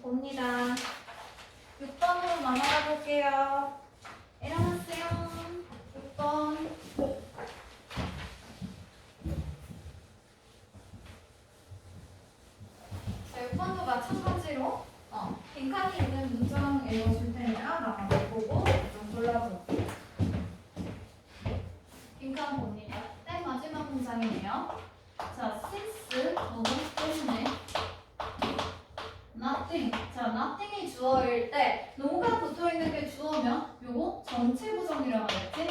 봅니다. 6번으로 넘어가 볼게요. 일어나세요. 6번. 자, 6번도 마찬가지로 빈칸이 있는 문장 읽어줄 테니까 나가서 보고 좀 골라볼게요. 빈칸 봅니다. 맨 마지막 문장이네요. 자, since 부분 때문에 nothing. 자, nothing이 주어일 때 no가 붙어있는 게 주어면 요거 전체 부정이라고 하겠지?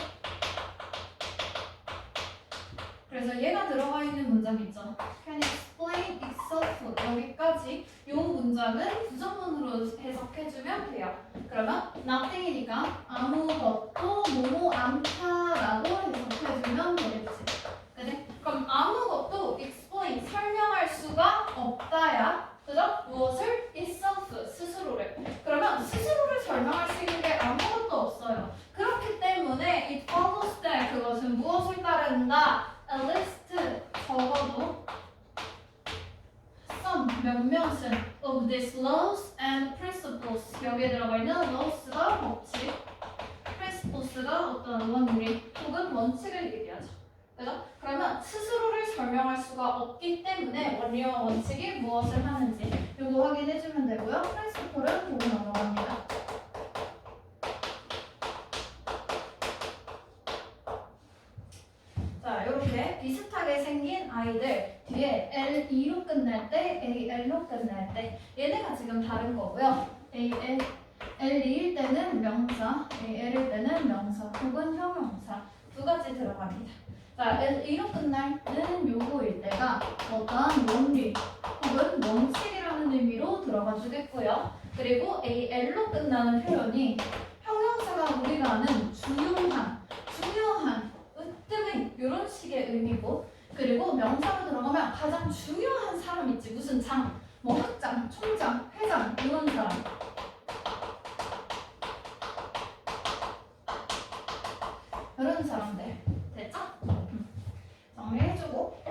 그래서 얘가 들어가 있는 문장 있죠. Can explain itself. 여기까지 요 문장은 부정문으로 해석해주면 돼요. 그러면 nothing이니까 아무것도 뭐뭐 않다라고 해석해주면 되겠지. 그래? 그럼 아무것도 explain 설명할 수가 없다야. 그죠? 무엇을? itself 스스로를. 그러면 스스로를 설명할 수 있는 게 아무것도 없어요. 그렇기 때문에 it follows that 그것은 무엇을 따른다? at least 적어도 some 몇몇은 of these laws and principles 여기에 들어가 있는 laws가 법칙, principles가 어떤 원리 혹은 원칙을 얘기하죠. 그죠? 그러면 스스로를 설명할 수가 없기 때문에 원리와 원칙이 무엇을 하는지 요거 확인해주면 되고요. principle은 보고 넘어갑니다. 자, 이렇게 비슷하게 생긴 아이들 뒤에 L2로 끝날 때, AL로 끝날 때 얘네가 지금 다른 거고요. L2일 때는 명사, AL일 때는 명사 혹은 형용사 두 가지 들어갑니다. 자, L2로 끝날 때는 요거일 때가 어떠한 원리 혹은 원칙이라는 의미로 들어가 주겠고요. 그리고 AL로 끝나는 표현이 형용사가 우리가 아는 중요한 으뜸의 이런 식의 의미고, 그리고 명사로 들어가면 가장 중요한 사람 있지. 무슨 장, 뭐 학장, 총장, 회장 이런 사람. 이런 사람들. 됐죠? 정리해주고.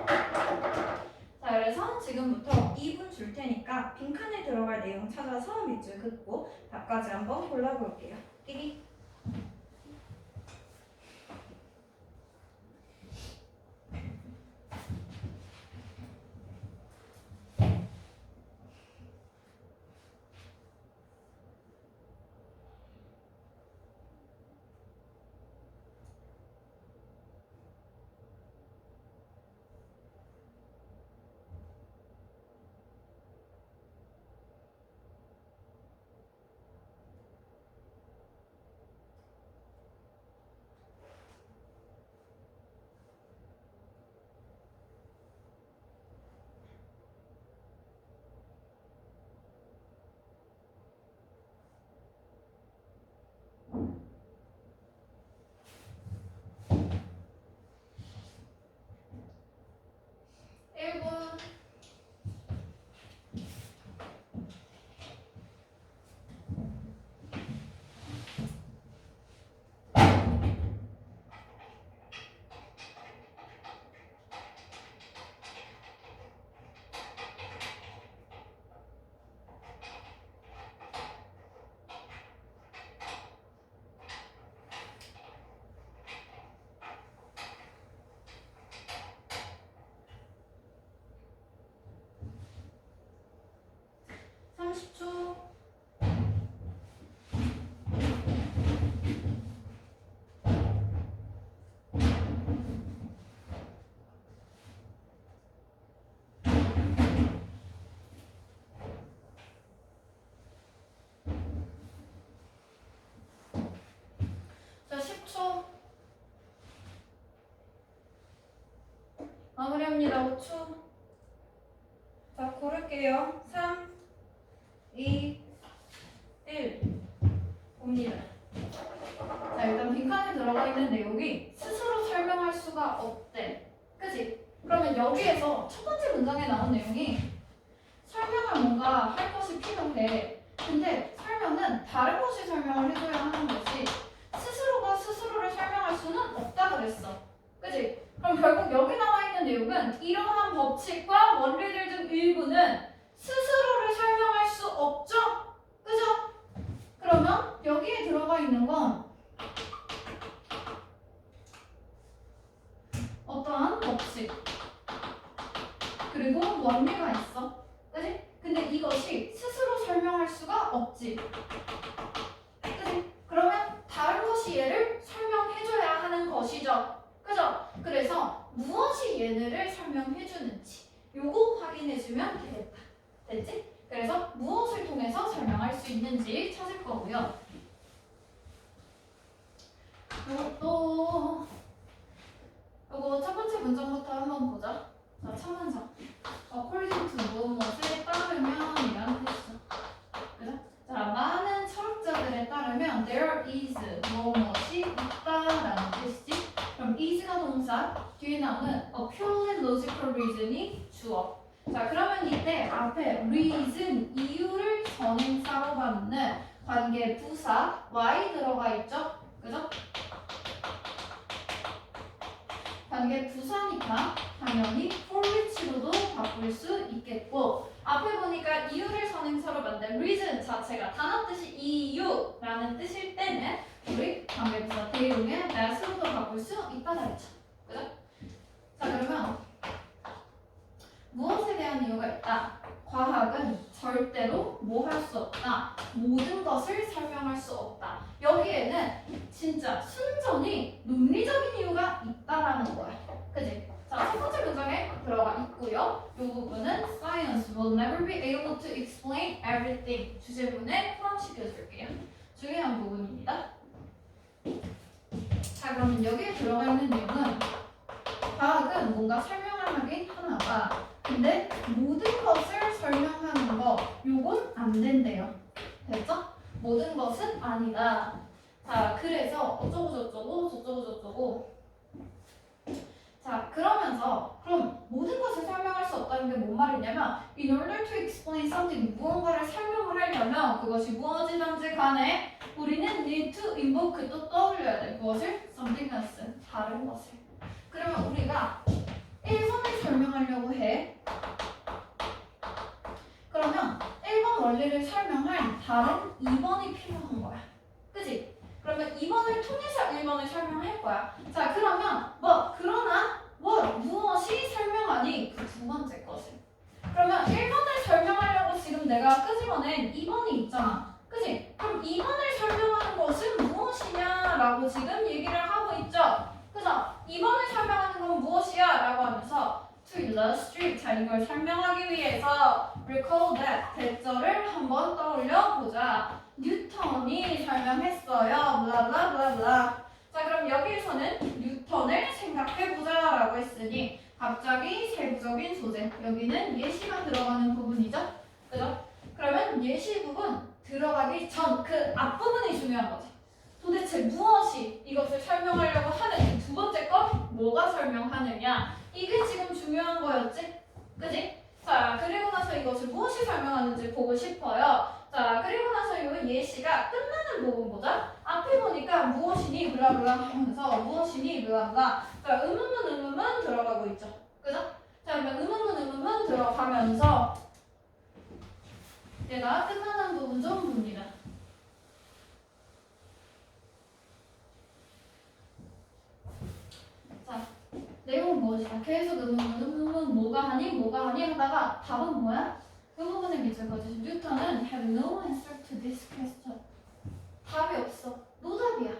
자, 그래서 지금부터 2분 줄 테니까 빈칸에 들어갈 내용 찾아서 밑줄 긋고 답까지 한번 골라볼게요. 띠리. 자, 10초. 마무리합니다. 5초. 자, 고를게요. 3, 2, 1. 봅니다. 자, 일단 빈칸에 들어가 있는 내용이 스스로 설명할 수가 없대. 그치? 그러면 여기에서 첫 번째 문장에 나온 내용이 설명을 뭔가 할 것이 필요해. 근데 설명은 다른 것이 설명을 해줘야 하는 것이 스스로가 스스로를 설명할 수는 없다 그랬어. 그치? 그럼 결국 여기 나와 있는 내용은 이러한 법칙과 원리들 중 일부는 스스로를 설명할 수 없죠? 없지. 그치? 그러면 다른 것이 얘를 설명해줘야 하는 것이죠. 그죠? 그래서 무엇이 얘네를 설명해주는지 요거 확인해주면 되겠다. 됐지? 그래서 무엇을 통해서 설명할 수 있는지 찾을 거고요. 요것도 요거 첫 번째 문장부터 한번 보자. 자, 첫 문장. according to 무엇에 따르면 이라는 뜻이죠. 그죠? 자, 많은 철학자들에 따르면 there is 무엇이 있다라는 뜻이지. 그럼 is가 동사, 뒤에 나오는 a purely logical reason이 주어. 자, 그러면 이때 앞에 reason, 이유를 선행사로 받는 관계 부사 y 들어가 있죠? 그죠? 관계 부사니까 당연히 for which로도 바꿀 수 있겠고, 앞에 보니까 이유를 선행사로 만든 reason 자체가 단어 뜻이 이유라는 뜻일 때는 우리 관계 부사 대용의 that으로도 바꿀 수 있다고 했죠. 그죠? 자, 그러면 무엇에 대한 이유가 있다? 과학은 절대로 뭐 할 수 없다. 모든 것을 설명할 수 없다. 여기에는 진짜 순전히 논리적인 이유가 있다라는 거야. 그지? 자, 첫 번째 문장에 들어가 있고요. 이 부분은 Science will never be able to explain everything. 주제문에 포함시켜줄게요. 중요한 부분입니다. 자, 그러면 여기에 들어가 있는 내용은 과학은 뭔가 설명을 하긴 하나봐. 근데 모든 것을 설명하는 거 요건 안 된대요. 됐죠? 모든 것은 아니다. 자, 그래서 어쩌고. 자, 그러면서 그럼 모든 것을 설명할 수 없다는 게 뭔 말이냐면 in order to explain something, 무언가를 설명을 하려면 그것이 무엇이든지 간에 우리는 need to invoke, 또 떠올려야 돼. 무엇을? something else, 다른 것을. 그러면 우리가 1번을 설명하려고 해. 그러면 1번 원리를 설명할 다른 2번이 필요한 거야. 그지? 그러면 2번을 통해서 1번을 설명할 거야. 자, 그러면 그러나 무엇이 설명하니? 그 두 번째 것을. 그러면 1번을 설명하려고 지금 내가 끄집어낸 2번이 있잖아. 그지? 그럼 2번을 설명하는 것은 무엇이냐라고 지금 얘기를 하고 있죠. 그죠? 2번을 설명하는 건 무엇이야? 라고 하면서 to illustrate, 자, 이걸 설명하기 위해서 recall that, 대절을 한번 떠올려 보자. 뉴턴이 설명했어요. 블라블라블라블라. 자, 그럼 여기에서는 뉴턴을 생각해 보자 라고 했으니 갑자기 세부적인 소재, 여기는 예시가 들어가는 부분이죠. 그죠? 그러면 예시 부분 들어가기 전 그 앞부분이 중요한 거지. 도대체 무엇이 이것을 설명하려고 하는 두 번째 거 뭐가 설명하느냐, 이게 지금 중요한 거였지? 그지? 자, 그리고 나서 이것을 무엇이 설명하는지 보고 싶어요. 자, 그리고 나서 이 예시가 끝나는 부분 보자. 앞에 보니까 무엇이니 블라블라 하면서 무엇이니 블라블라. 자, 의문문 들어가고 있죠. 그죠? 자, 그러면 의문문 들어가면서 얘가 끝나는 부분 좀 봅니다. 내용은 무엇이야? 계속 의문문 뭐가 하니 하다가 답은 뭐야? 그 부분에 밑줄 거지. 뉴턴은 have no answer to this question. 답이 없어. 노답이야.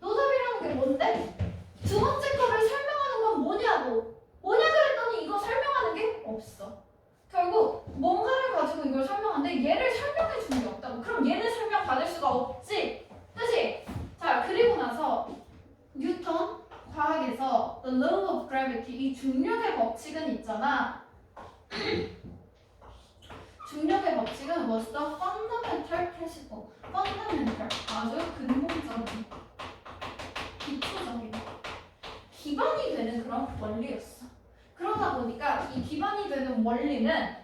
노답이라는 게 뭔데? 두 번째 거를 설명하는 건 뭐냐고. 뭐냐 그랬더니 이거 설명하는 게 없어. 결국 뭔가를 가지고 이걸 설명하는데 얘를 설명해 주는 게 없다고. 그럼 얘는 설명 받을 수가 없지. 그치? 자, 그리고 나서 뉴턴 과학에서 the law of gravity, 이 중력의 법칙은 있잖아. 중력의 법칙은 was the fundamental principle. fundamental, 아주 근본적인, 기초적인, 기반이 되는 그런 원리였어. 그러다 보니까 이 기반이 되는 원리는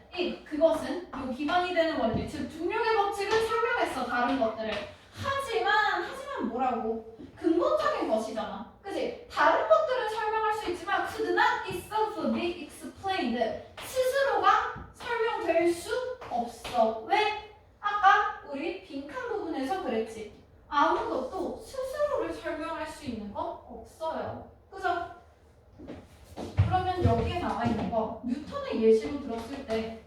그것은 이 기반이 되는 원리, 즉 중력의 법칙은 설명했어, 다른 것들을. 하지만 뭐라고? 근본적인 것이잖아. 그치? 다른 것들은 설명할 수 있지만 could not itself be explained. 스스로가 설명될 수 없어. 왜? 아까 우리 빈칸 부분에서 그랬지. 아무것도 스스로를 설명할 수 있는 건 없어요. 그죠? 그러면 여기에 나와 있는 거 뉴턴의 예시로 들었을 때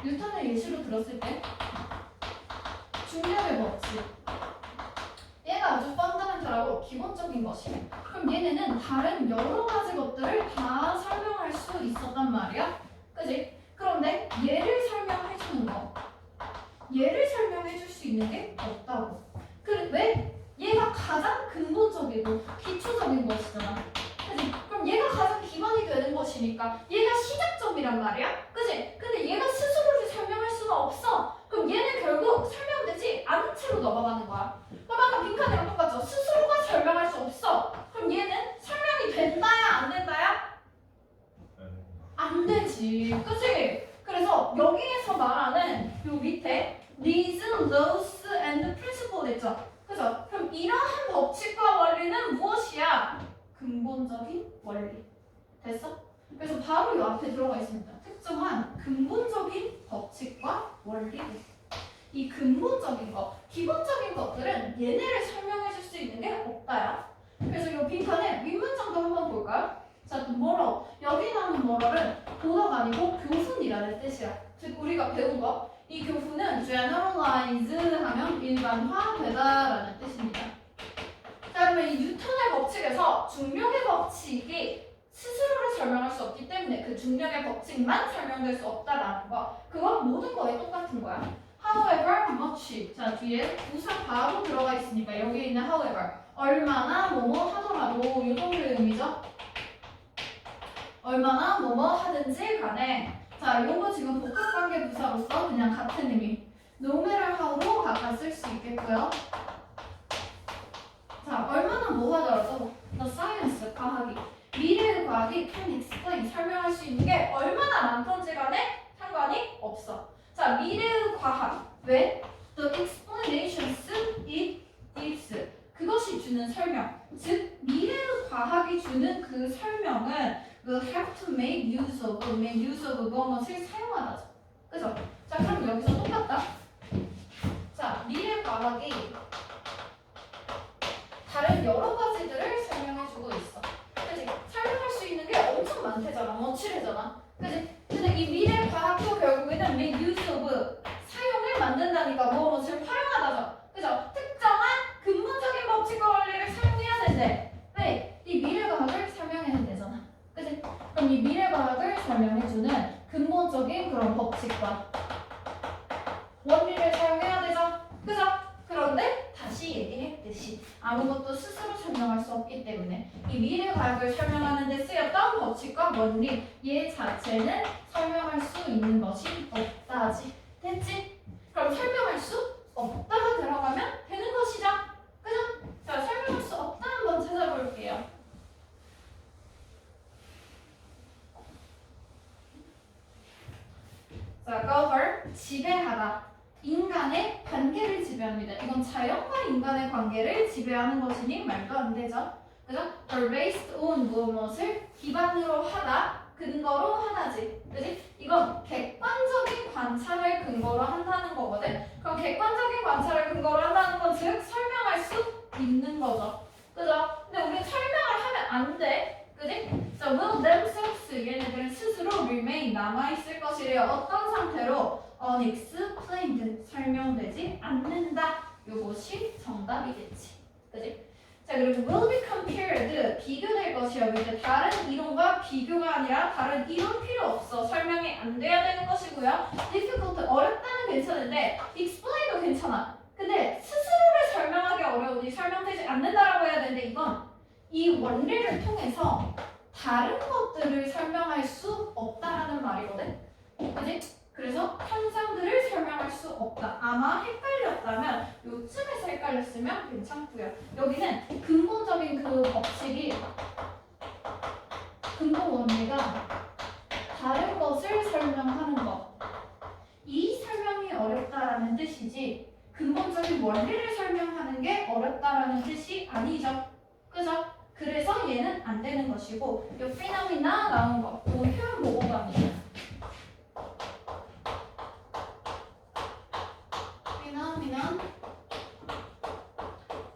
뉴턴의 예시로 들었을 때 중력의 법칙 얘가 아주 펀더멘탈하고 기본적인 것이야. 그럼 얘네는 다른 여러 가지 것들을 다 설명할 수 있었단 말이야. 그지? 그런데 얘를 설명해 주는 거 얘를 설명해 줄 수 있는 게 없다고. 그래 왜? 얘가 가장 근본적이고 기초적인 것이잖아. 그지? 그럼 얘가 가장 기반이 되는 것이니까 얘가 시작점이란 말이야. 그지? 근데 얘가 스스로를 설명할 수는 없어. 그럼 얘는 결국 설명되지 않은 채로 넘어가는 거야. 그럼 아까 빈칸이랑 똑같죠? 스스로가 설명할 수 없어. 그럼 얘는 설명이 된다야 안 된다야? 안 되지. 그치? 그래서 여기에서 말하는 요 밑에 these, those, and principle 있죠? 그죠? 그럼 이러한 법칙과 원리는 무엇이야? 근본적인 원리. 됐어? 그래서 바로 요 앞에 들어가 있습니다. 특정한 근본적인 법칙과 원리. 이 근본적인 것, 기본적인 것들은 얘네를 설명해 줄 수 있는 게 없다야. 그래서 이 빈칸에 윗문장도 한번 볼까요? 자, 뭐로? 여기 나오는 뭐로는 보너가 아니고 교훈이라는 뜻이야. 즉 우리가 배운 거, 이 교훈은 generalize 하면 일반화되다라는 뜻입니다. 자, 그러면 이 뉴턴의 법칙에서 중력의 법칙이 스스로를 설명할 수 없기 때문에 그 중력의 법칙만 설명될 수 없다라는 거, 그건 모든 거에 똑같은 거야. However much. 자, 뒤에 부사 바로 들어가 있으니까 여기 있는 however 얼마나 뭐뭐 하더라도 이 정도의 의미죠. 얼마나 뭐뭐 하든지 간에. 자, 요거 지금 복합관계 부사로서 그냥 같은 의미 no matter how로 각각 쓸 수 있겠고요. 자, 얼마나 뭐 하더라도 the science, 과학이 미래의 과학이 can explain, 설명할 수 있는 게 얼마나 많던지 간에 상관이 없어. 자, 미래의 과학. 왜? The explanations it gives. 그것이 주는 설명. 즉, 미래의 과학이 주는 그 설명은 will have to make use of 무엇을 사용하다죠. 그죠? 자, 그럼 여기서 똑같다. 자, 미래 과학이 다른 여러 가지들을 설명해주고 있어. 그치? 설명할 수 있는 게 엄청 많대잖아. 멋지래잖아. 그치? 근데 이 미래 과학도 결국에는 make use of 사용을 만든다니까 무엇을 활용하다죠. 그죠? 특정한 근본적인 법칙과 원리를 사용해야 된대. 왜? 이 미래 과학을 설명해야 되잖아. 그치? 그럼 이 미래 과학을 설명해주는 근본적인 그런 법칙과 원리를 사용해야 되죠. 그죠? 그런데 다시 얘기했듯이 아무것도 스스로 설명할 수 없기 때문에 이 미래 과학을 설명하는 데 쓰였던 법칙과 원리 얘 자체는 설명할 수 있는 것이 없다지. 됐지? 그럼 설명할 수 없다가 들어가면 되는 것이죠. 그죠? 자, 설명할 수 없다 한번 찾아볼게요. 자, govern, 지배하다. 인간의 관계를 지배합니다. 이건 자연과 인간의 관계를 지배하는 것이니 말도 안 되죠. 그죠? are based on 무엇을 기반으로 하다, 근거로 하나지. 그지? 이건 객관적인 관찰을 근거로 한다는 거거든. 그럼 객관적인 관찰을 근거로 한다는 건 즉 설명할 수 있는 거죠. 그죠? 근데 우리 설명을 하면 안 돼. 그지? 자, will themselves, 얘네들은 스스로 remain, 남아있을 것이래요. 어떤 상태로? unexplained, 설명되지 않는다. 요것이 정답이겠지. 그지? 자, 그리고 will be compared, 비교될 것이요. 이제 다른 이론과 비교가 아니라 다른 이론 필요 없어. 설명이 안 돼야 되는 것이고요. difficult, 어렵다는 괜찮은데 explain도 괜찮아. 근데 스스로를 설명하기 어려우니 설명되지 않는다라고 해야 되는데 이건 이 원리를 통해서 다른 것들을 설명할 수 없다라는 말이거든. 그지? 그래서 현상들을 설명할 수 없다. 아마 헷갈렸다면 요쯤에서 헷갈렸으면 괜찮고요. 여기는 근본적인 그 법칙이 근본 원리가 다른 것을 설명하는 것. 이 설명이 어렵다라는 뜻이지 근본적인 원리를 설명하는 게 어렵다라는 뜻이 아니죠. 그죠? 그래서 얘는 안 되는 것이고 요 피노미나 나온 거, 그 표현 보고 갑니다.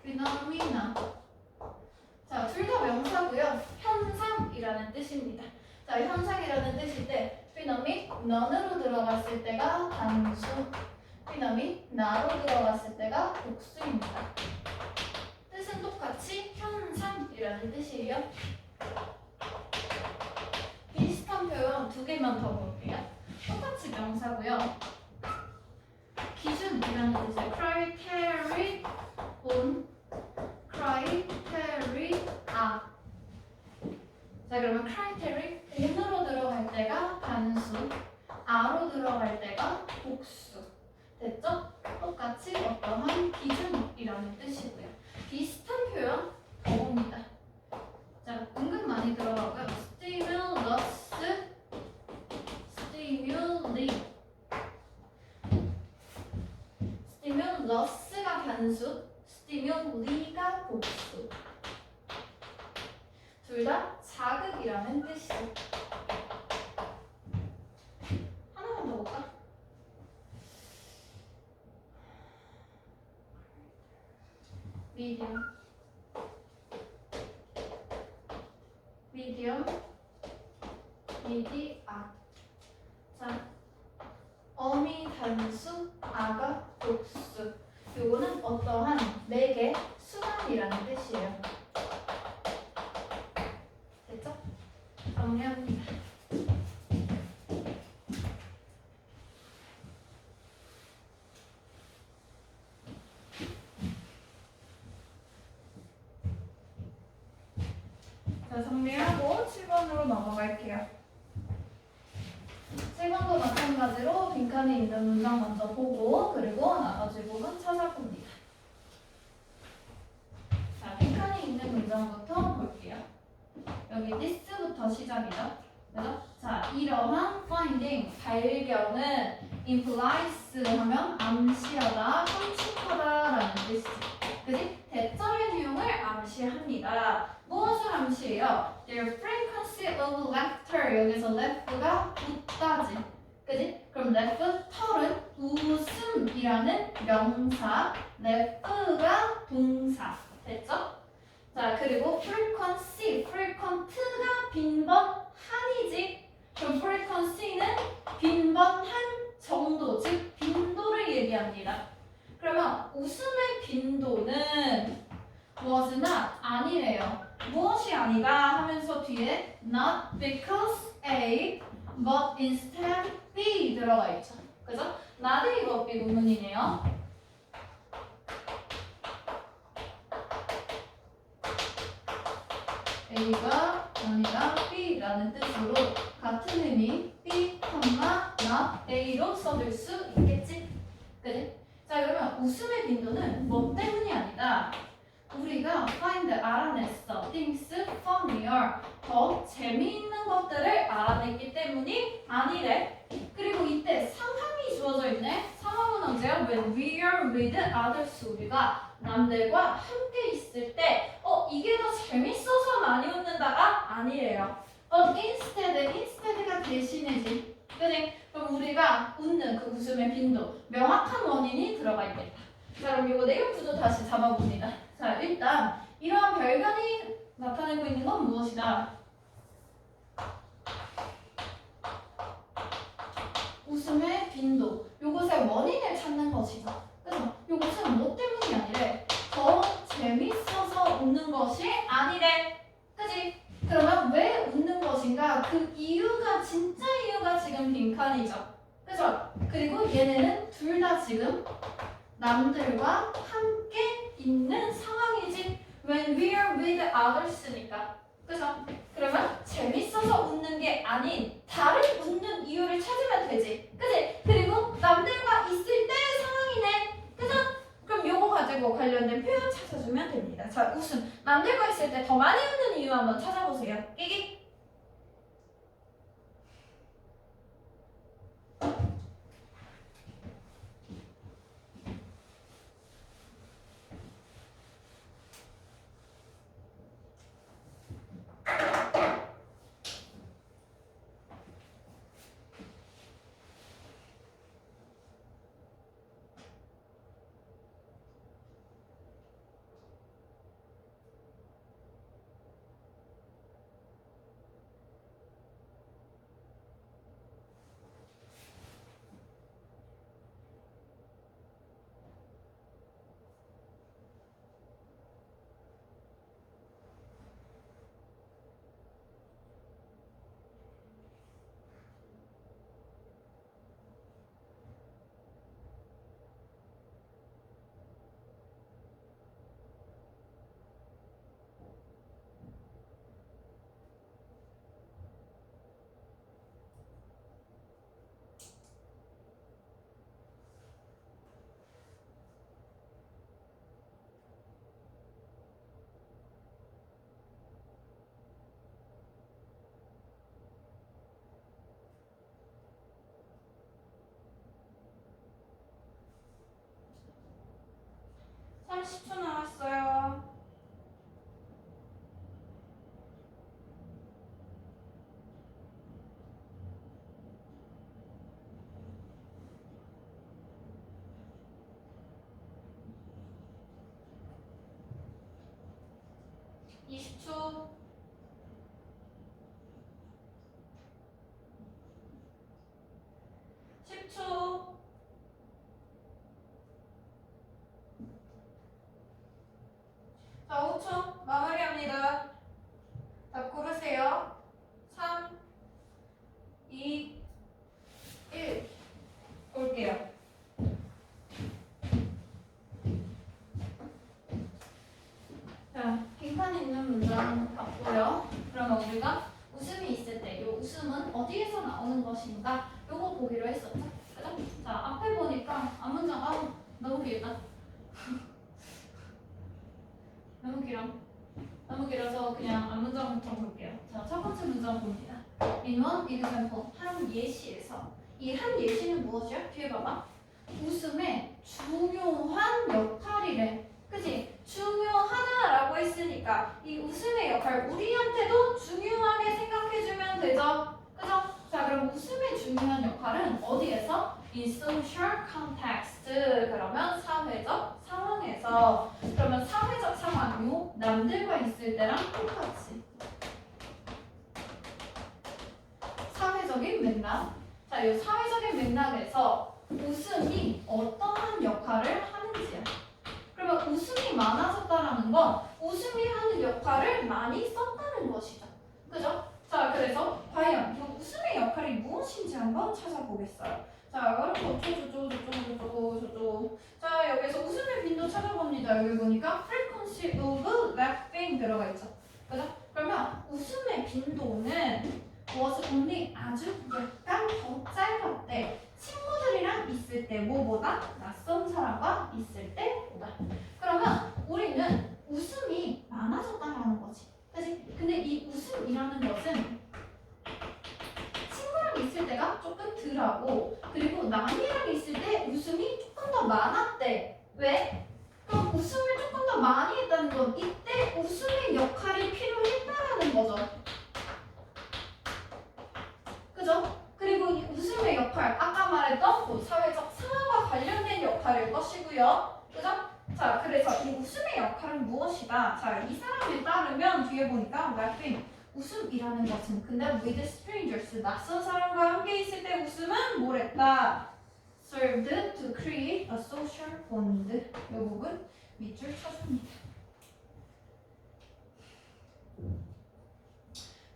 피노미나. 자, 둘 다 명사고요. 현상이라는 뜻입니다. 자, 현상이라는 뜻일 때 피노미나 none으로 들어갔을 때가 단수, 그다음에 na로 들어갔을 때가 복수입니다. 뜻은 똑같이 현상이라는 뜻이에요. 비슷한 표현 두 개만 더 볼게요. 똑같이 명사고요. 기준이라는 뜻이에요. criteria on criteria. 자, 그러면 criteria on으로 들어갈 때가 단수, a로 들어갈 때가 복수. 됐죠? 똑같이 어떠한 기준이라는 뜻이고요. 비슷한 표현 더 봅니다. 자, 은근 많이 들어가고요. stimulus, stimuli. stimulus가 단수, stimuli가 복수. 둘 다 자극이라는 뜻이죠. 하나만 더 볼까? medium, medium, media. 자, 어미 단수, 아가 복수. 요거는 어떠한 매개, 수단이라는 뜻이에요. 됐죠? 정리합니다. 자, 정리하고 7번으로 넘어갈게요. 7번도 마찬가지로 빈칸에 있는 문장 먼저 보고 그리고 나머지 부분 찾아봅니다. 자, 빈칸에 있는 문장부터 볼게요. 여기 this부터 시작이죠. 그죠? 자, 이러한 finding, 발견은 implies 하면 암시하다, 함축하다라는 뜻이지. 그지? 대절의 내용을 암시합니다. 무엇을 암시해요? Their frequency of laughter. 여기서 laugh가 웃다지. 그지? 그럼 laugh, 털은 웃음이라는 명사, laugh가 동사. 됐죠? 자, 그리고 frequency, frequent가 빈번한이지. 그럼 frequency는 빈번한 정도, 즉 빈도를 얘기합니다. 그러면 웃음의 빈도는 was not, 아니래요. 무엇이 아니가 하면서 뒤에 not because A, but instead B 들어가 있죠. 그죠? not A, but B 구문이네요. A가 아니라 B라는 뜻으로 같은 의미 B, not A로 써줄 수 있겠지? 그지? 자, 그러면 웃음의 빈도는 뭐 때문이 아니다. 우리가 find, 알아냈어. things funnier, 더 재미있는 것들을 알아냈기 때문이 아니래. 그리고 이때 상황이 주어져 있네. 상황은 언제야? When we are with others. 우리가 남들과 함께 있을 때 이게 더 재밌어서 많이 웃는다가 아니래요. But instead가 대신이지. 그지? 그럼 우리가 웃는 그 웃음의 빈도, 명확한 원인이 들어가 있겠다. 자, 그럼 이거 내용 구조 다시 잡아봅니다. 자, 일단 이러한 별변이 나타내고 있는 건 무엇이다? 웃음의 빈도. 요것의 원인을 찾는 것이죠. 그래서 요것은 뭐 때문이 아니래. 더 재밌어서 웃는 것이 아니래. 그지? 그러면 왜 웃는 것인가? 그 이유가, 진짜 이유가 지금 빈칸이죠. 그죠? 그리고 얘네는 둘 다 지금 남들과 함께 있는 상황이지. When we are with others니까. 그죠? 그러면 재밌어서 웃는 게 아닌 다른 웃는 이유를 찾으면 되지. 그지? 그리고 남들과 있을 때의 상황이네. 그죠? 그럼 요거 가지고 관련된 표현 찾아주면 됩니다. 자, 웃음. 남들과 있을 때 더 많이 웃는 이유 한번 찾아보세요. 끼기. 10초 남았어요. (20초) 10초. 자, 5초 마무리합니다. 자, 고르세요. 3, 2, 1. 볼게요. 자, 빈칸 있는 문장 봤고요. 그러면 우리가 웃음이 있을 때 이 웃음은 어디에서 나오는 것인가? 요거 보기로 했었죠. 그죠? 자, 앞에 보니까 앞문장 너무 길다. 너무 길어. 너무 길어서 그냥 앞문장부터 볼게요. 자, 첫 번째 문장 봅니다. In one example, 한 예시에서 이 한 예시는 무엇이야? 뒤에 봐봐. 웃음의 중요한 역할이래. 그치? 중요하다라고 했으니까 이 웃음의 역할 우리한테도 중요하게 생각해주면 되죠? 그죠? 자, 그럼 웃음의 중요한 역할은 어디에서? In social context. 그러면 사회적 상황에서. 그러면 사회적 상황요 남들과 있을 때랑 똑같이. 사회적인 맥락. 자, 이 사회적인 맥락에서 웃음이 어떠한 역할을 하는지야. 그러면 웃음이 많아졌다라는 건 웃음이 하는 역할을 많이 썼다는 것이죠. 그죠? 자, 그래서 과연 이 웃음의 역할이 무엇인지 한번 찾아보겠어요. 자, 그럼 저쪽. 자, 여기서 웃음의 빈도 찾아봅니다. 여기 보니까 frequency of laughing 들어가 있죠. 그죠? 그러면 웃음의 빈도는 was only 아주 약간 더 짧았대. 친구들이랑 있을 때 뭐보다? 낯선 사람과 있을 때보다. 그러면 우리는 웃음이 많아졌다라는 거지. 그치? 근데 이 웃음이라는 것은 친구랑 있을 때가 조금 덜하고 그리고 남이랑 있을 때 웃음이 조금 더 많았대. 왜? 그럼 웃음을 조금 더 많이 했다는 건 이때 웃음의 역할이 필요했다라는 거죠. 그죠? 그리고 이 웃음의 역할, 아까 말했던 그 사회적 상황과 관련된 역할일 것이고요. 그죠? 자, 그래서 이 웃음의 역할은 무엇이다? 자, 이 사람에 따르면 뒤에 보니까 laughing, 웃음이라는 것은 근데 with strangers, 낯선 사람과 함께 있을 때 웃음은 뭐랬다? served to create a social bond. 이 부분 밑줄 쳐줍니다.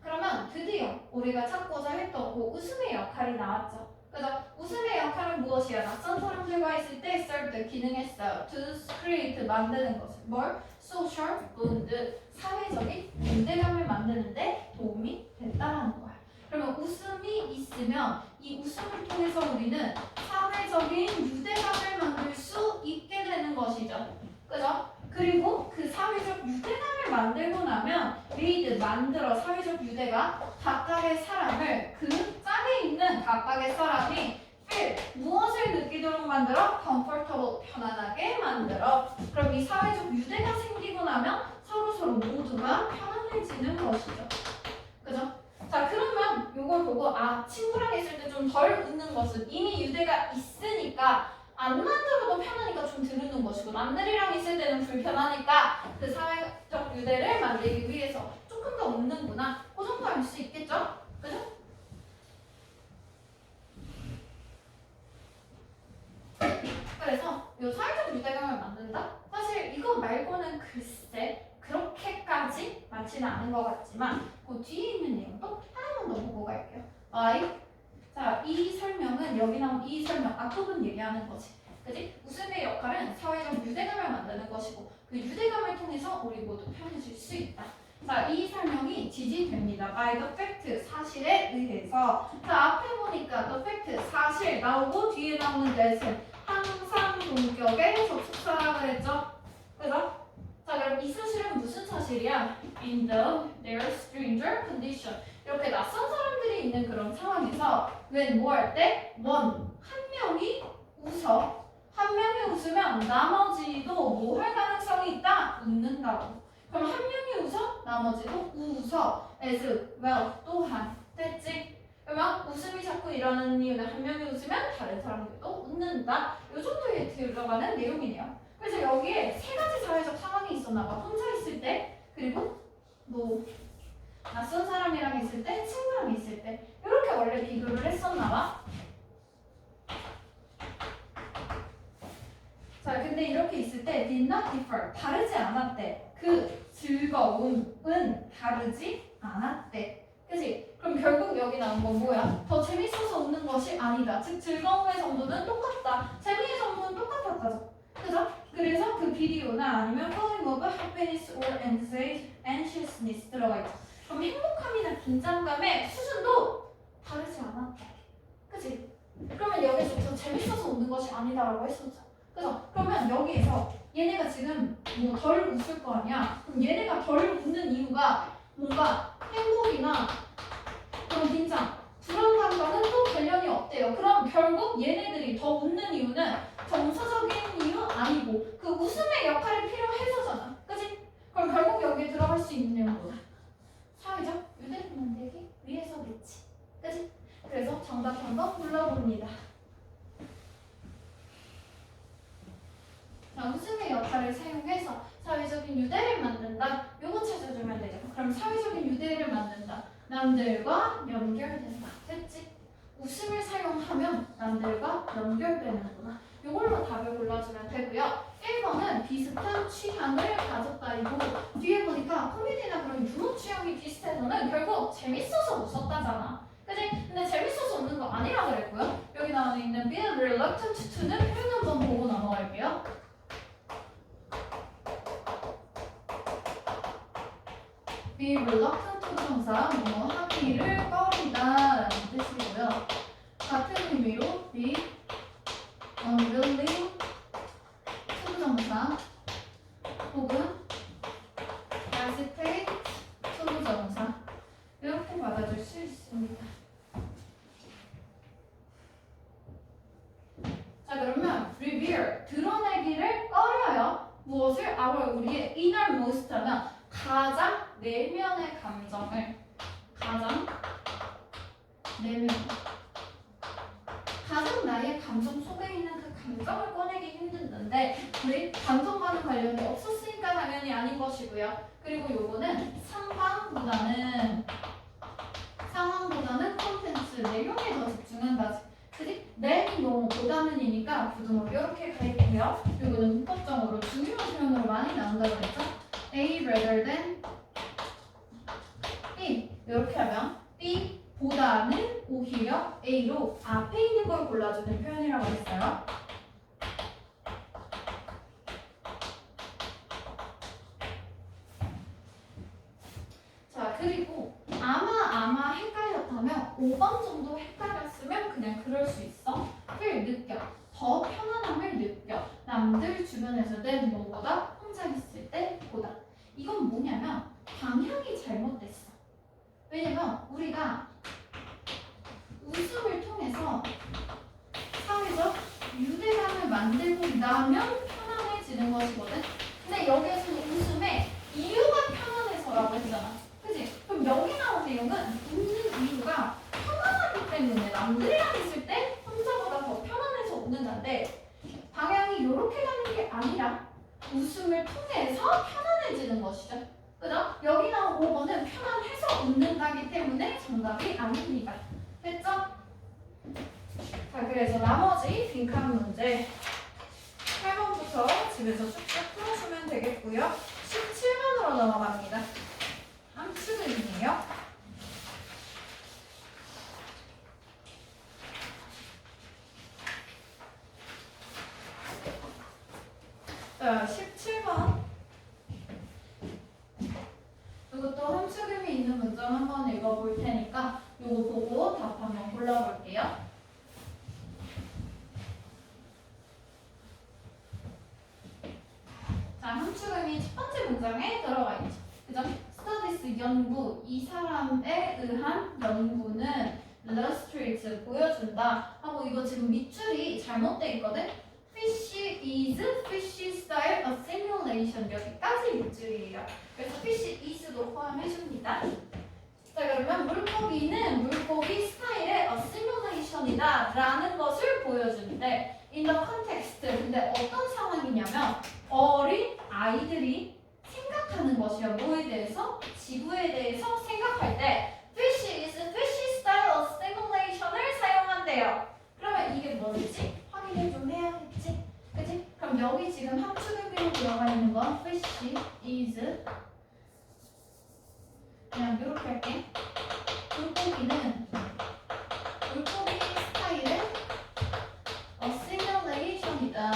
그러면 드디어 우리가 찾고자 했던 그 웃음의 역할이 나왔죠. 그래서 웃음의 역할은 무엇이야? 낯선 사람들과 있을 때 serve 기능했어요. to create 만드는 것을 뭘? social bond 사회적인 연대감을 만드는데 도움이 됐다라는 거야. 그러면 웃음이 있으면 이 웃음을 통해서 우리는 사회적인 유대감을 만들 수 있게 되는 것이죠. 그죠? 그리고 그 사회적 유대감을 만들고 나면 made 만들어 사회적 유대가 각각의 사람을 그 짝에 있는 각각의 사람이 feel 무엇을 느끼도록 만들어? comfortable 편안하게 만들어. 그럼 이 사회적 유대가 생기고 나면 서로 모두가 편안해지는 것이죠. 그죠? 자, 그러면 이걸 보고 친구랑 있을 때 좀 덜 웃는 것은 이미 유대가 있으니까 안 만들어도 편하니까 좀 들으는 것이고 남들이랑 있을 때는 불편하니까 그 사회적 유대를 만들기 위해서 조금 더 웃는구나. 그 정도 알 수 있겠죠? 그죠? 그래서 이 사회적 유대감을 만든다? 사실 이거 말고는 글쎄 그렇게까지 많지는 않은 것 같지만 그 뒤에 있는 내용도 하나만 더 보고 갈게요. 자, 이 설명은 여기 나온 이 설명 앞부분 얘기하는 거지. 그지? 웃음의 역할은 사회적 유대감을 만드는 것이고 그 유대감을 통해서 우리 모두 편해질 수 있다. 자, 이 설명이 지지됩니다. by the fact, 사실에 의해서. 자, 앞에 보니까 the fact, 사실 나오고 뒤에 나오는 that은 항상 동격의 접속사라 그랬죠? 그죠? 자, 그럼 이 사실은 무슨 사실이야? in their stranger condition. 이렇게 낯선 사람들이 있는 그런 상황에서 when 뭐 할 때? 한 명이 웃어. 한 명이 웃으면 나머지도 뭐 할 가능성이 나머지도 웃어 as well 또한 됐지? 그러면 웃음이 자꾸 일어나는 이유는 한 명이 웃으면 다른 사람들도 웃는다. 이 정도에 들어가는 내용이네요. 그래서 여기에 세 가지 사회적 상황이 있었나 봐. 혼자 있을 때, 그리고 뭐 낯선 사람이랑 있을 때, 친구랑 있을 때 이렇게 원래 비교를 했었나 봐. 자, 근데 이렇게 있을 때 did not differ, 다르지 않았대. 그 즐거움은 다르지 않았대. 그치? 그럼 결국 여기 나온 건 뭐야? 더 재밌어서 웃는 것이 아니다. 즉 즐거움의 정도는 똑같다. 재미의 정도는 똑같았다죠. 그죠? 그래서 그 비디오나 아니면 feeling of happiness or anxiousness 들어가 있죠. 그럼 행복함이나 긴장감의 수준도 다르지 않았다. 그치? 그러면 여기서 더 재밌어서 웃는 것이 아니다라고 했었죠. 그래서 그러면 여기에서 얘네가 지금 뭐 덜 웃을 거 아니야? 그럼 얘네가 덜 웃는 이유가 뭔가 행복이나 그런 긴장, 불안감과는 또 관련이 없대요. 그럼 결국 얘네들이 더 웃는 이유는 정서적인 이유 아니고 그 웃음의 역할이 필요해서잖아. 그치? 그럼 결국 여기에 들어갈 수 있는 내용은 뭐야? 사회적 유대인 만들기 위해서겠지. 그치? 그래서 정답 한번 불러봅니다. 자, 웃음의 역할을 사용해서 사회적인 유대를 만든다. 요거 찾아주면 되죠. 그럼 사회적인 유대를 만든다. 남들과 연결된다. 됐지? 웃음을 사용하면 남들과 연결되는구나. 요걸로 답을 골라주면 되고요. 1번은 비슷한 취향을 가졌다이고 뒤에 보니까 코미디나 그런 유머 취향이 비슷해서는 결국 재밌어서 웃었다잖아. 그치? 근데 재밌어서 웃는 거 아니라 그랬고요. 여기 나와 있는 be reluctant to는 표현 한번 보고 넘어갈게요. be reluctant to 정사, 뭐 하기를 꺼리다 라는 뜻이고요. 같은 의미로 be unwilling to 정사 혹은 hesitate to 정사 이렇게 받아줄 수 있습니다. 자, 그러면 revere, 드러내기를 꺼려요. 무엇을? 우리의 innermost 하면 가장 내면의 감정을, 가장 내면, 가장 나의 감정 속에 있는 그 감정을 꺼내기 힘든데 우리 감정과는 관련이 없었으니까 당연히 아닌 것이고요. 그리고 요거는 상황보다는 콘텐츠, 내용에 더 집중한다. 그지? than 용어보다는이니까 부등호 이렇게 가있고요. 요거는 문법적으로 중요한 표현으로 많이 나온다고 했죠? A rather than B 이렇게 하면 B보다는 오히려 A로 앞에 있는 걸 골라주는 표현이라고 했어요. 자, 그리고 아마 헷갈렸다면 5번 정도 헷갈렸으면 그냥 그럴 수 있어. 를 느껴. 더 편안함을 느껴. 남들 주변에서 내 뭐보다 혼자 있을 때보다. 이건 뭐냐면 방향이 잘못됐어. 왜냐면 우리가 웃음을 통해서 사회적 유대감을 만들고 나면 편안해지는 것이거든. 근데 여기에서는 웃음의 이유가 편안해서라고 했잖아. 그치? 그럼 여기 나온 내용은 웃는 이유가 편안하기 때문에 남들이랑 있을 때 혼자보다 더 편안해서 웃는다는데 방향이 이렇게 가는 게 아니라 웃음을 통해서 편안해지는 것이죠. 그죠? 여기 나온 5번은 편안해서 웃는다기 때문에 정답이 아닙니다. 됐죠? 자, 그래서 나머지 빈칸 문제 8번부터 집에서 쭉쭉 풀어주면 되겠고요. 17번으로 넘어갑니다. 함수근이에요. 자, 17번. 이것도 함수금이 있는 문장 한번 읽어볼 테니까 이거 보고 답 한번 골라볼게요. 자, 함수금이 첫 번째 문장에 들어가 있죠. 그죠? studies 연구, 이 사람에 의한 연구는 illustrates 보여준다 하고 이거 지금 밑줄이 잘못돼 있거든? fish is fish style assimilation 여기까지 밑줄이에요. 그래서 fish is도 포함해줍니다. 자 그러면 물고기는 물고기 스타일의 assimilation이다 라는 것을 보여주는데 in the context 근데 어떤 상황이냐면 어린 아이들이 생각하는 것이요. 뭐에 대해서? 지구에 대해서 생각할 때 fish is fish style assimilation을 사용한대요. 그러면 이게 뭐지? 확인을 좀 해야겠지? 그치? 그럼 여기 지금 함축의비로 들어가 있는 건 fish is 그냥 이렇게 할게. 물고기는 물고기 스타일의 assimilation이다.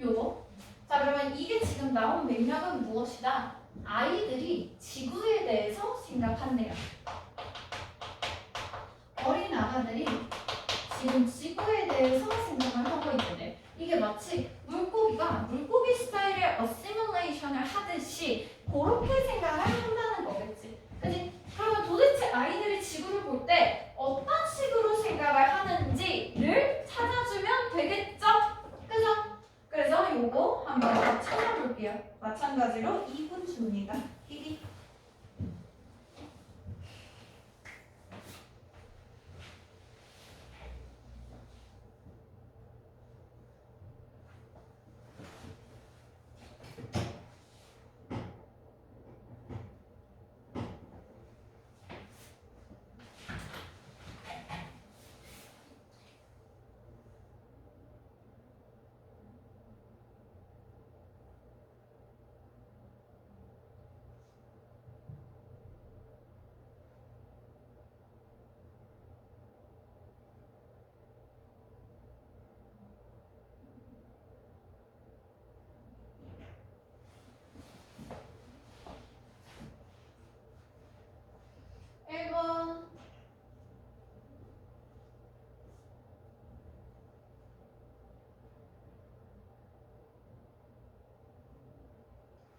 요거. 자 그러면 이게 지금 나온 맥락은 무엇이다? 아이들이 지구에 대해서 생각한대요. 어린 아가들이 지금 지구에 대해서 생각을 하고 있는데 이게 마치 물고기가 물고기 스타일의 assimilation을 하듯이 그렇게 생각을 한다는 거겠지. 그치? 그러면 도대체 아이들이 지구를 볼 때 어떤 식으로 생각을 하는지를 찾아주면 되겠죠? 그죠? 그래서 요거 한번 더 찾아볼게요. 마찬가지로 2분 줍니다. 희기. (1번)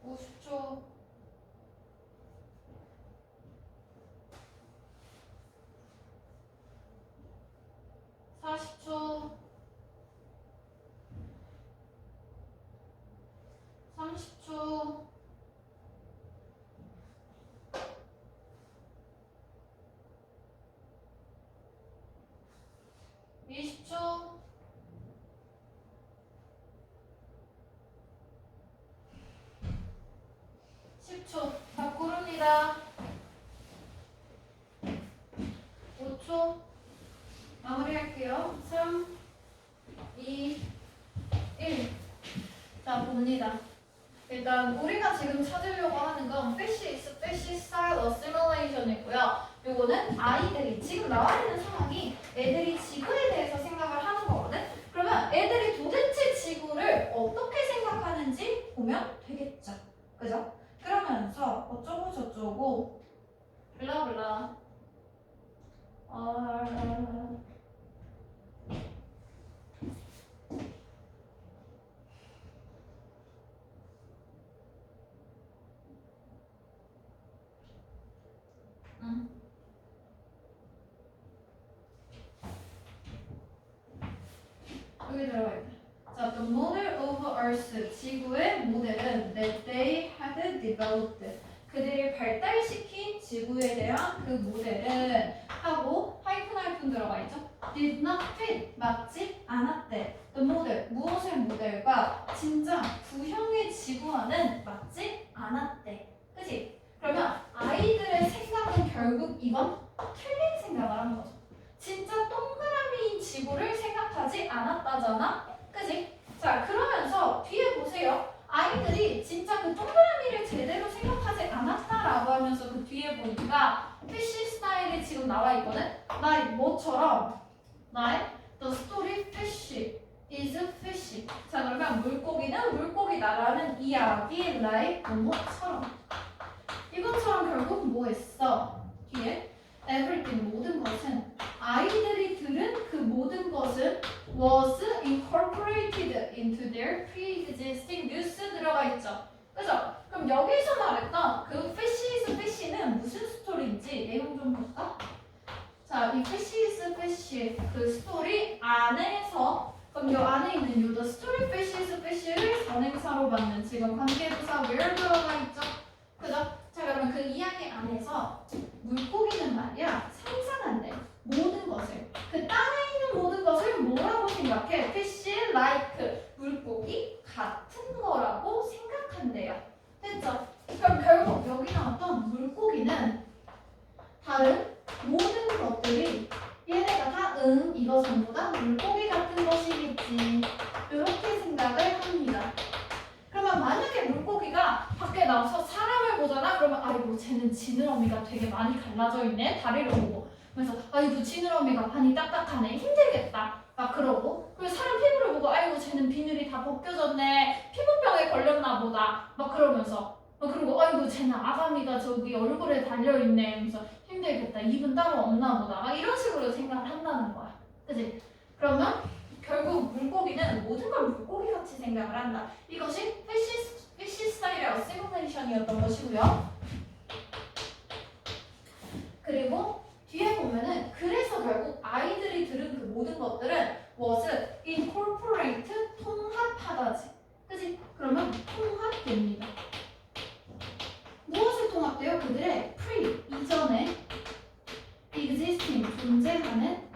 50초 40초 30초 20초 10초 다 고릅니다. 5초 마무리할게요. 3, 2, 1. 자 봅니다. 일단 우리가 지금 찾으려고 하는 건 fish is fish style assimilation이고요. 요거는 아이들이 지금 나와 있는 상황이 애들이 지구에 대해서 생각을 하는 거거든. 그러면 애들이 도대체 지구를 어떻게 생각하는지 보면 되겠죠. 그죠? 그러면서 어쩌고 저쩌고 블라블라 여기 들어가 있네. 자, the model of Earth, 지구의 모델은 that they had developed, 그들이 발달시킨 지구에 대한 그 모델은 하고 하이픈 들어가 있죠. did not fit, 맞지 않았대. the model, 무엇의 모델과 진짜 구형의 지구와는 맞지 않았대. 그치? 그러면 아이들의 생각은 결국 이건 틀린 생각을 하는 거죠. 진짜 동그라미인 지구를 생각하지 않았다잖아. 그치? 자 그러면서 뒤에 보세요. 아이들이 진짜 그 동그라미를 제대로 생각하지 않았다라고 하면서 그 뒤에 보니까 피쉬 스타일이 지금 나와 있거든. 나 뭐처럼 나의 the story fish is fish. 자 그러면 물고기는 물고기다라는 이야기 like 뭐처럼 이것처럼 결국 뭐 했어? 뒤에 everything 모든 것은 아이들이 들은 그 모든 것은 was incorporated into their pre-existing news 들어가 있죠. 그죠? 그럼 여기서 말했던 그 fish is fish는 무슨 스토리인지 내용 좀 볼까? 자, 이 fish is fish 그 스토리 안에서 그럼 이 안에 있는 요 the storyfish's fish를 선행사로 받는 지금 관계부사 where 들어가 있죠? 그죠? 자 그러면 그 이야기 안에서 물고기는 말이야 상상한대 모든 것을 그 땅에 있는 모든 것을 뭐라고 생각해? fish like 물고기 같은 거라고 생각한대요. 됐죠? 그럼 결국 여기 나왔던 물고기는 다른 모든 것들이 얘네가 다 이거 전부 다 물고기 같은 것이겠지 이렇게 생각을 합니다. 그러면 만약에 물고기가 밖에 나와서 사람을 보잖아. 그러면 아이고 쟤는 지느러미가 되게 많이 갈라져 있네. 다리를 보고 그래서 아이고 지느러미가 많이 딱딱하네. 힘들겠다. 막 그러고 그리고 사람 피부를 보고 아이고 쟤는 비늘이 다 벗겨졌네. 피부병에 걸렸나 보다. 막 그러면서 그리고 아이고 쟤는 아가미가 저기 얼굴에 달려있네. 그래서 힘들겠다. 입은 따로 없나 보다. 막 이런 식으로 생각을 한다는 거야. 그치? 그러면 결국 물고기는 모든 걸 물고기 같이 생각을 한다. 이것이 피시 스타일의 어시뮬레이션이었던 것이고요. 그리고 뒤에 보면은 그래서 결국 아이들이 들은 그 모든 것들은 was incorporate 통합하다지. 그치? 그러면 통합됩니다. 무엇을 통합돼요? 그들의 pre 이전에 existing 존재하는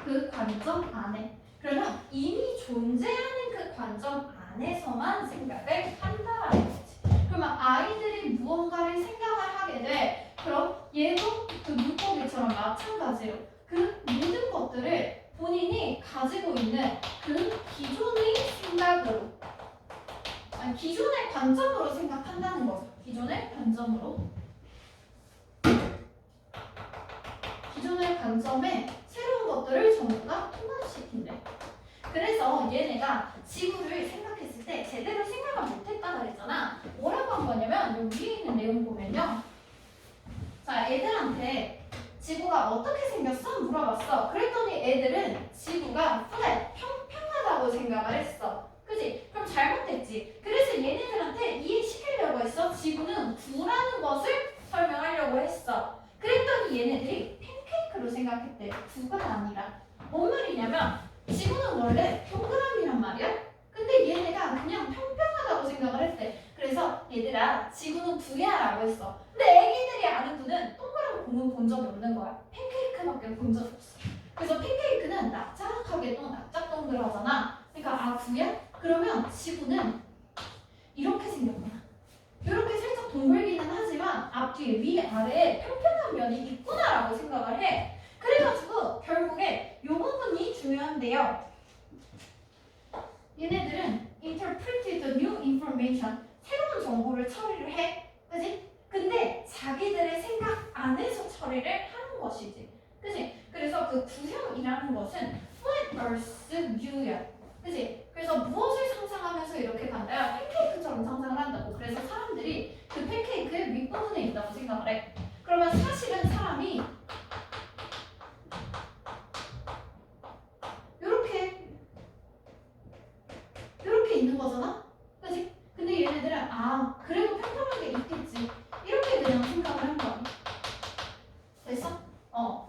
그 관점 안에. 그러면 이미 존재하는 그 관점 안에서만 생각을 한다라는 거지. 그러면 아이들이 무언가를 생각을 하게 돼. 그럼 얘도 그 물고기처럼 마찬가지로 그 모든 것들을 본인이 가지고 있는 그 기존의 생각으로 아니 기존의 관점으로 생각한다는 거죠. 기존의 관점으로 기존의 관점에 새로운 것들을 전부 다 통합시킨대. 그래서 얘네가 지구를 생각했을 때 제대로 생각을 못했다 그랬잖아. 뭐라고 한 거냐면 여기 위에 있는 내용 보면요. 자, 애들한테 지구가 어떻게 생겼어? 물어봤어. 그랬더니 애들은 지구가 flat, 평평하다고 생각을 했어. 그지? 그럼 잘못됐지. 그래서 얘네들한테 이해시키려고 했어. 지구는 구라는 것을 설명하려고 했어. 그랬더니 얘네들이 팬케이크로 생각했대. 구가 아니라. 뭔 말이냐면 지구는 원래 동그라미란 말이야. 근데 얘네가 그냥 평평하다고 생각을 했대. 그래서 얘들아 지구는 구야 라고 했어. 근데 애기들이 아는 구는 동그란 공은 본 적이 없는 거야. 팬케이크밖에 본 적이 없어. 그래서 팬케이크는 납작하게 납작동그라잖아. 그러니까 아 구야? 그러면 지구는 이렇게 생겼구나. 이렇게 살짝 동글기는 하지만 앞뒤에 위아래에 평평한 면이 있구나라고 생각을 해. 그래가지고 결국에 이 부분이 중요한데요. 얘네들은 interpreted new information, 새로운 정보를 처리를 해. 그지? 근데 자기들의 생각 안에서 처리를 하는 것이지. 그지? 그래서 그 구형이라는 것은 flat earth view야. 그지? 그래서 무엇을 상상하면서 이렇게 간다야? 팬케이크처럼 상상을 한다고. 그래서 사람들이 그 팬케이크의 윗부분에 있다고 생각을 해. 그러면 사실은 사람이 이렇게 있는 거잖아? 그치? 근데 얘네들은 아 그래도 평평하게 있겠지 이렇게 그냥 생각을 한 거야. 됐어?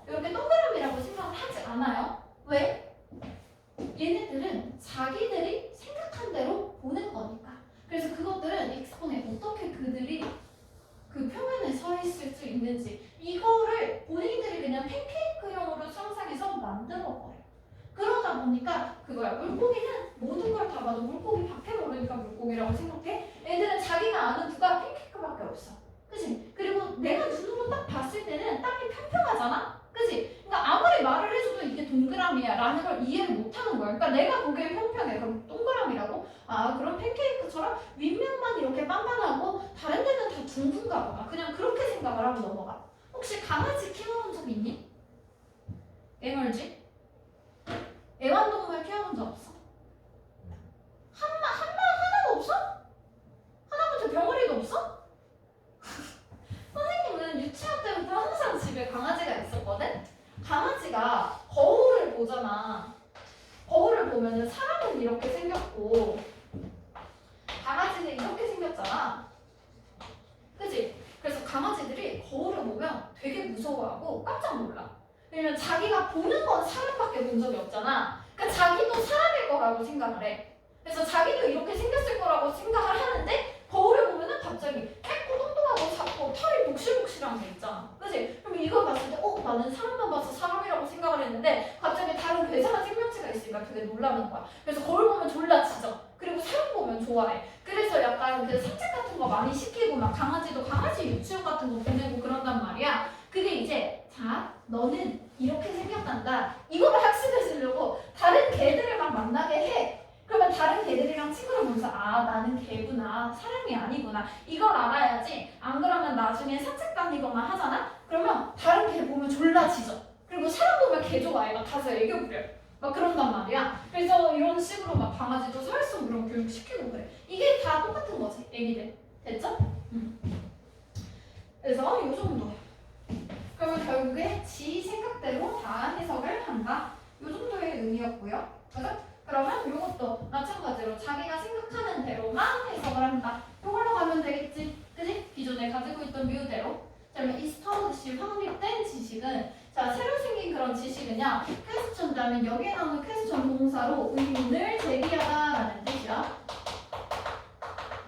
이렇게 동그라미라고 생각을 하지 않아요. 왜? 얘네들은 자기들이 생각한 대로 보는 거니까. 그래서 그것들은 익스폰에 어떻게 그들이 그 표면에 서 있을 수 있는지 이거를 본인들이 그냥 팬케이크형으로 상상해서 만들어버려. 그러다 보니까 그거야. 물고기는 모든 걸 다 봐도 물고기 밖에 모르니까 물고기라고 생각해. 애들은 자기가 아는 두가 팬케이크밖에 없어. 그치? 그리고 내가 눈으로 딱 봤을 때는 땅이 평평하잖아? 그치? 그러니까 아무리 말을 해줘도 이게 동그라미야 라는 걸 이해를 못하는 거야. 그러니까 내가 보기엔 평평해. 그럼 동그라미라고? 아 그럼 팬케이크처럼 윗면만 이렇게 빵빵하고 다른 데는 다 둥근가 보다. 그냥 그렇게 생각을 하고 넘어가. 혹시 강아지 키워본 적 있니? 애멀지? 애완동물 키워본 적 없어? 하나도 없어? 하나부터 병아리도 없어? 선생님은 유치원 때부터 항상 집에 강아지가 있었거든? 강아지가 거울을 보잖아. 거울을 보면은 사람은 이렇게 생겼고 강아지는 이렇게 생겼잖아. 그치? 그래서 강아지들이 거울을 보면 되게 무서워하고 깜짝 놀라. 왜냐면 자기가 보는 건 사람밖에 본 적이 없잖아. 그러니까 자기도 사람일 거라고 생각을 해. 그래서 자기도 이렇게 생겼을 거라고 생각을 하는데 거울을 보면은 갑자기 얇고 뚱뚱하고 작고 털이 복실복실한 게 있잖아. 그치? 그럼 이걸 봤을 때 나는 사람만 봐서 사람이라고 생각을 했는데 갑자기 다른 괴상한 생명체가 있으니까 되게 놀라는 거야. 그래서 거울 보면 졸라 짖어. 그리고 사람 보면 좋아해. 그래서 약간 그 산책 같은 거 많이 시키고 막 강아지도 강아지 유치원 같은 거 보내고 그런단 말이야. 그게 이제 자 너는 이렇게 생겼단다. 이거를 학습해 주려고 다른 개들을 막 만나게 해. 그러면 다른 개들이랑 친구를 보면서 아 나는 개구나 사람이 아니구나 이걸 알아야지. 안 그러면 나중에 산책 다니거나 하잖아. 그러면 다른 개 보면 졸라 짖어. 그리고 사람 보면 개 좋아해. 막 가서 애교 부려. 막 그런단 말이야. 그래서 이런 식으로 막 강아지도 사회성 그런 교육 시키고 그래. 이게 다 똑같은 거지 애기들. 됐죠? 그래서 이 정도. 그러면 결국에 지 생각대로 다 해석을 한다. 이 정도의 의미였고요. 맞아? 그러면 이것도 마찬가지로 자기가 생각하는 대로만 해석을 한다. 이걸로 가면 되겠지. 그지? 기존에 가지고 있던 묘대로. 그러면 이스터드시 확립된 지식은 자 새로 생긴 그런 지식은요. 퀘스천 다음에 여기에 나오는 퀘스천 동사로 의문을 제기하다라는 뜻이야.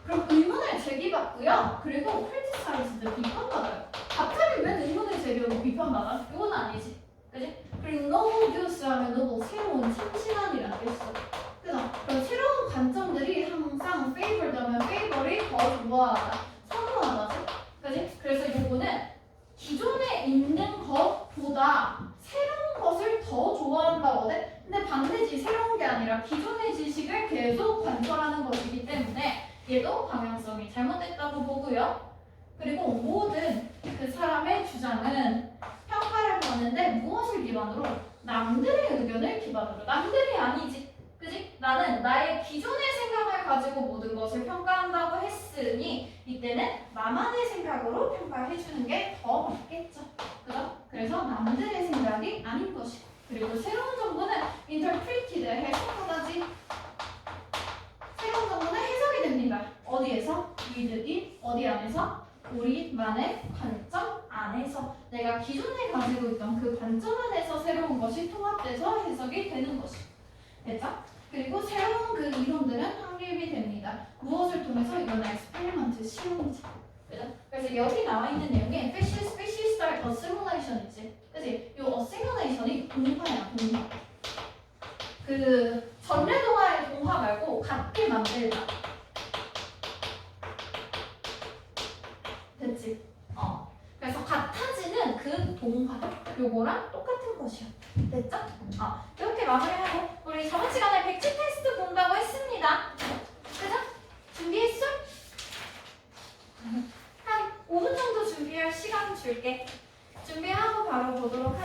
그럼 의문을 제기받고요. 그리고 크리티사이즈도 비판받아요. 갑자기 왜 의문을 제기하고 비판받아? 이건 아니지. 그지? 그리고 novel views 하면 novel 새로운 참신한이라는 게 있어. 그래서 그런 새로운 관점들이 항상 favored하면 favor이 더 좋아하다, 선호하다지. 그지? 그래서 요거는 기존에 있는 것보다 새로운 것을 더 좋아한다거든. 근데 반대지 새로운 게 아니라 기존의 지식을 계속 관철하는 것이기 때문에 얘도 방향성이 잘못됐다고 보고요. 그리고 모든 그 사람의 주장은 평가를 받는데 무엇을 기반으로? 남들의 의견을 기반으로. 남들이 아니지. 그지? 나는 나의 기존의 생각을 가지고 모든 것을 평가한다고 했으니 이때는 나만의 생각으로 평가해주는 게 더 맞겠죠. 그죠? 그래서 남들의 생각이 아닌 것이고. 그리고 새로운 정보는 interpreted, 해석하다지. 새로운 정보는 해석이 됩니다. 어디에서? with, 어디 안에서? 우리만의 관점 안에서. 내가 기존에 가지고 있던 그 관점 안에서 새로운 것이 통합돼서 해석이 되는 것이. 됐죠? 그리고 새로운 그 이론들은 확립이 됩니다. 무엇을 통해서? 이건 experiment, 실험이죠. 그죠? 그래서 여기 나와 있는 내용에 species style assimilation 있지? 그치? 요 assimilation이 동화야, 동화. 그 전래 동화의 동화 말고 같게 만들다. 됐지? 그래서 같아지는 그 동화. 요거랑 똑같은 것이요. 됐죠? 이렇게 마무리하고 우리 저번 시간에 백지 테스트 본다고 했습니다. 그죠? 준비했어? 한 5분 정도 준비할 시간 줄게. 준비하고 바로 보도록 할게요.